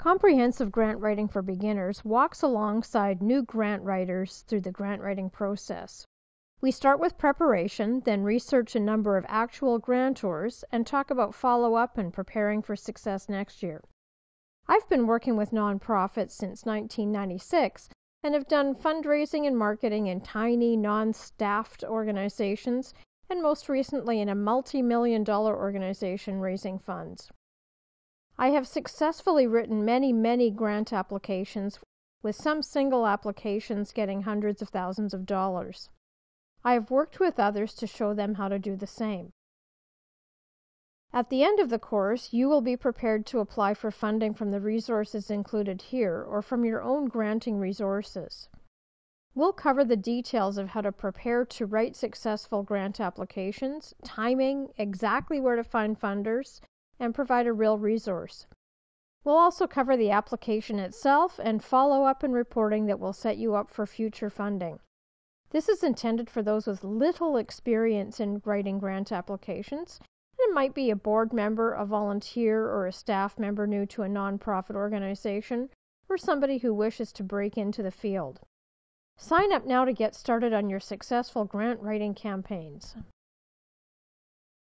Comprehensive Grant Writing for Beginners walks alongside new grant writers through the grant writing process. We start with preparation, then research a number of actual grantors, and talk about follow-up and preparing for success next year. I've been working with nonprofits since 1996 and have done fundraising and marketing in tiny, non-staffed organizations, and most recently in a multi-million-dollar organization raising funds. I have successfully written many grant applications, with some single applications getting hundreds of thousands of dollars. I have worked with others to show them how to do the same. At the end of the course, you will be prepared to apply for funding from the resources included here or from your own granting resources. We'll cover the details of how to prepare to write successful grant applications, timing, exactly where to find funders, and provide a real resource. We'll also cover the application itself and follow-up and reporting that will set you up for future funding. This is intended for those with little experience in writing grant applications. It might be a board member, a volunteer, or a staff member new to a nonprofit organization, or somebody who wishes to break into the field. Sign up now to get started on your successful grant writing campaigns.